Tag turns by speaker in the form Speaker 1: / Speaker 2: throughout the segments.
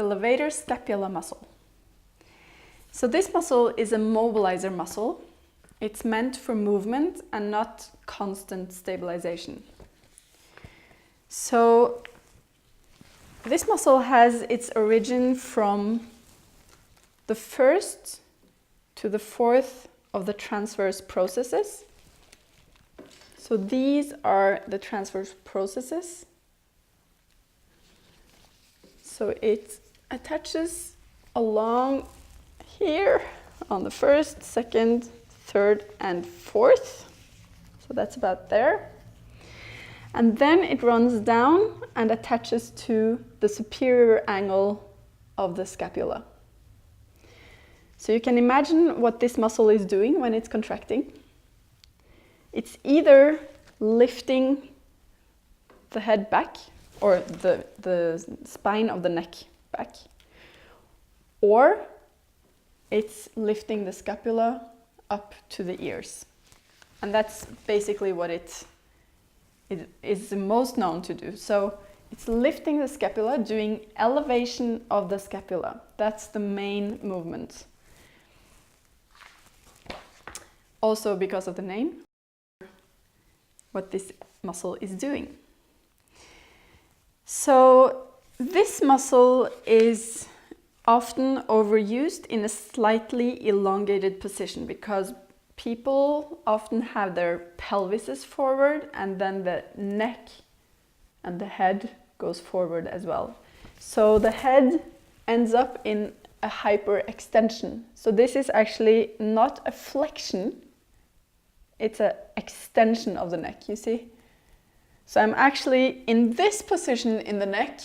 Speaker 1: the levator scapula muscle. So this muscle is a mobilizer muscle. It's meant for movement and not constant stabilization. So this muscle has its origin from the first to the fourth of the transverse processes. So these are the transverse processes. So it attaches along here on the first, second, third, and fourth. So that's about there. And then it runs down and attaches to the superior angle of the scapula. So you can imagine what this muscle is doing when it's contracting. It's either lifting the head back, or the spine of the neck back, or it's lifting the scapula up to the ears. And that's basically what it is most known to do. So it's lifting the scapula, doing elevation of the scapula. That's the main movement. Also because of the name, what this muscle is doing. So this muscle is often overused in a slightly elongated position because people often have their pelvises forward and then the neck and the head goes forward as well. So the head ends up in a hyperextension. So this is actually not a flexion, it's an extension of the neck, you see? So I'm actually in this position in the neck,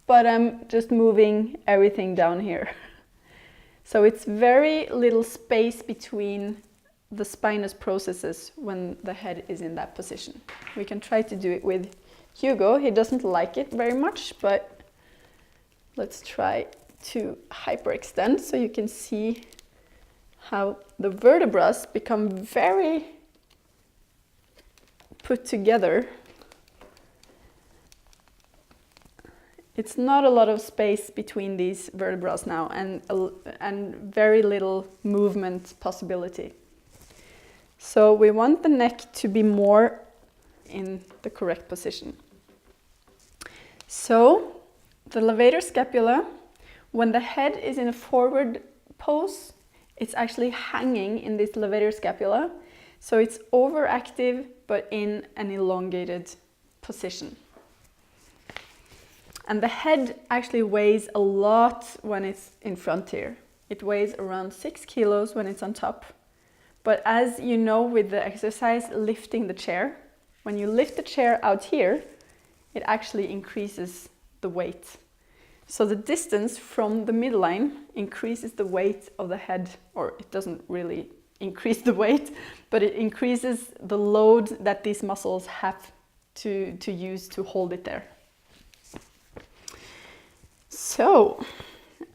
Speaker 1: but I'm just moving everything down here. So it's very little space between the spinous processes when the head is in that position. We can try to do it with Hugo. He doesn't like it very much, but let's try to hyperextend so you can see how the vertebrae become very put together. It's not a lot of space between these vertebrae now and very little movement possibility. So we want the neck to be more in the correct position. So the levator scapula, when the head is in a forward pose, it's actually hanging in this levator scapula. So it's overactive but in an elongated position. And the head actually weighs a lot when it's in front here. It weighs around 6 kilos when it's on top. But as you know with the exercise lifting the chair, when you lift the chair out here, it actually increases the weight. So the distance from the midline increases the weight of the head, or it doesn't really increase the weight, but it increases the load that these muscles have to use to hold it there. So,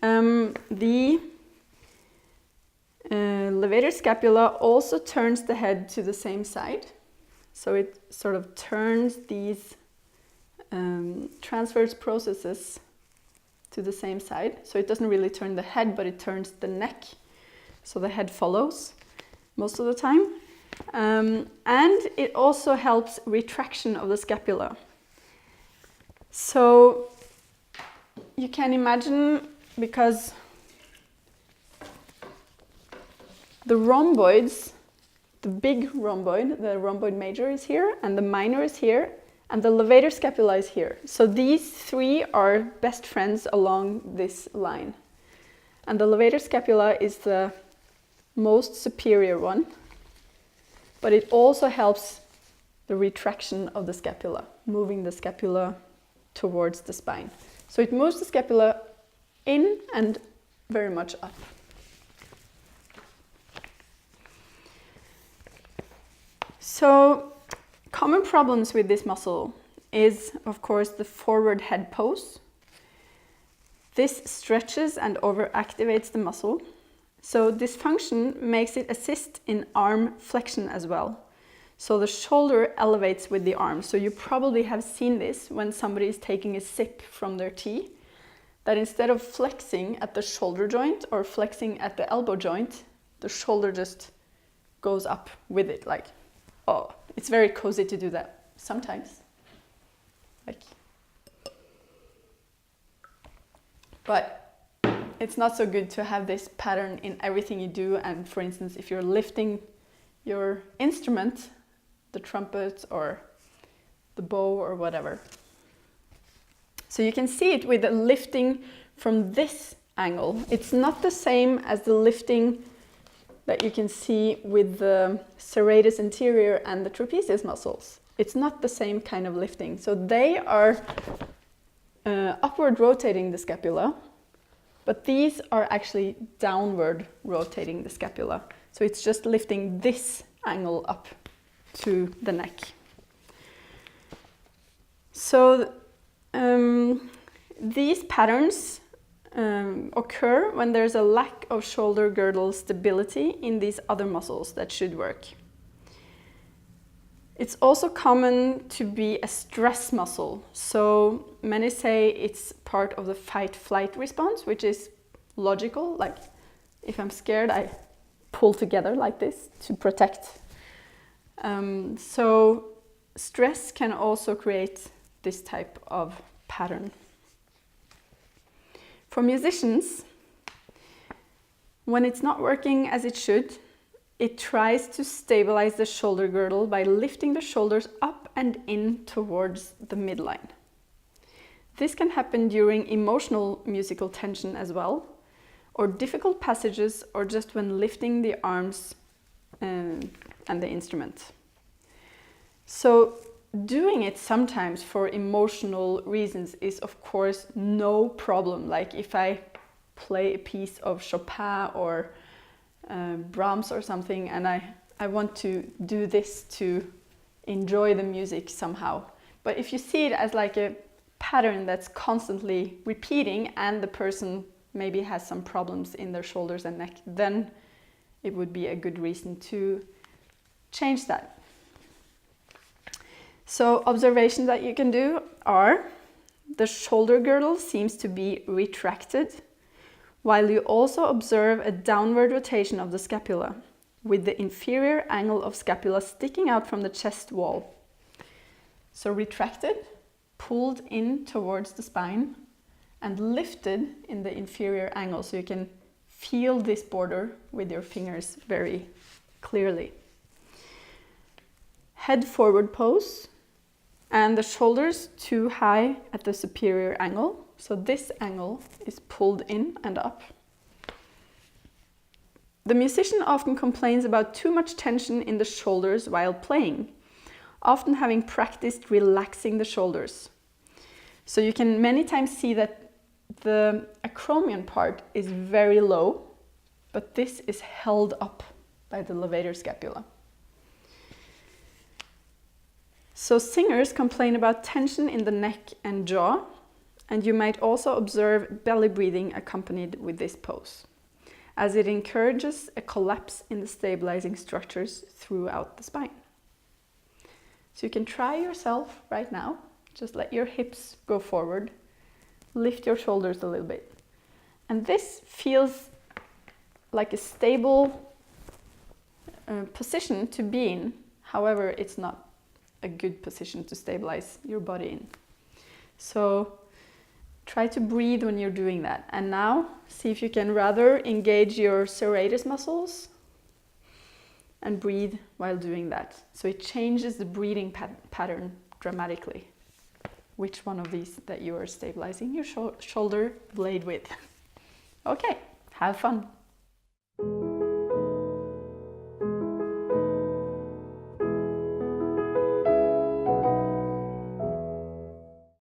Speaker 1: the levator scapula also turns the head to the same side. So it sort of turns these transverse processes to the same side. So it doesn't really turn the head, but it turns the neck. So the head follows most of the time. And it also helps retraction of the scapula. So you can imagine, because the rhomboids, the big rhomboid, the rhomboid major is here, and the minor is here, and the levator scapula is here. So these three are best friends along this line. And the levator scapula is the most superior one, but it also helps the retraction of the scapula, moving the scapula towards the spine. So it moves the scapula in and very much up. So common problems with this muscle is, of course, the forward head pose. This stretches and overactivates the muscle. So dysfunction makes it assist in arm flexion as well. So the shoulder elevates with the arm. So you probably have seen this when somebody is taking a sip from their tea. that instead of flexing at the shoulder joint or flexing at the elbow joint, the shoulder just goes up with it. Like, oh, it's very cozy to do that sometimes. Like, but it's not so good to have this pattern in everything you do. And for instance, if you're lifting your instrument, the trumpet or the bow or whatever. So you can see it with the lifting from this angle. It's not the same as the lifting that you can see with the serratus anterior and the trapezius muscles. It's not the same kind of lifting. So they are upward rotating the scapula, but these are actually downward rotating the scapula. So it's just lifting this angle up to the neck. So these patterns occur when there's a lack of shoulder girdle stability in these other muscles that should work. It's also common to be a stress muscle. So many say it's part of the fight-flight response, which is logical. Like if I'm scared, I pull together like this to protect. So stress can also create this type of pattern. For musicians, when it's not working as it should, it tries to stabilize the shoulder girdle by lifting the shoulders up and in towards the midline. This can happen during emotional musical tension as well, or difficult passages, or just when lifting the arms and the instrument. So doing it sometimes for emotional reasons is of course no problem. Like if I play a piece of Chopin or Brahms or something and I want to do this to enjoy the music somehow. But if you see it as like a pattern that's constantly repeating and the person maybe has some problems in their shoulders and neck, then it would be a good reason to change that. So observations that you can do are the shoulder girdle seems to be retracted, while you also observe a downward rotation of the scapula, with the inferior angle of scapula sticking out from the chest wall. So retracted, pulled in towards the spine, and lifted in the inferior angle, so you can feel this border with your fingers very clearly. Head forward pose, and the shoulders too high at the superior angle. So this angle is pulled in and up. The musician often complains about too much tension in the shoulders while playing, often having practiced relaxing the shoulders. So you can many times see that the acromion part is very low, but this is held up by the levator scapula. So singers complain about tension in the neck and jaw, and you might also observe belly breathing accompanied with this pose, as it encourages a collapse in the stabilizing structures throughout the spine. So you can try yourself right now. Just let your hips go forward, lift your shoulders a little bit. And this feels like a stable position to be in. However, it's not a good position to stabilize your body in. So try to breathe when you're doing that. And now see if you can rather engage your serratus muscles and breathe while doing that. So it changes the breathing pattern dramatically. Which one of these that you are stabilizing your shoulder blade with. Okay, have fun.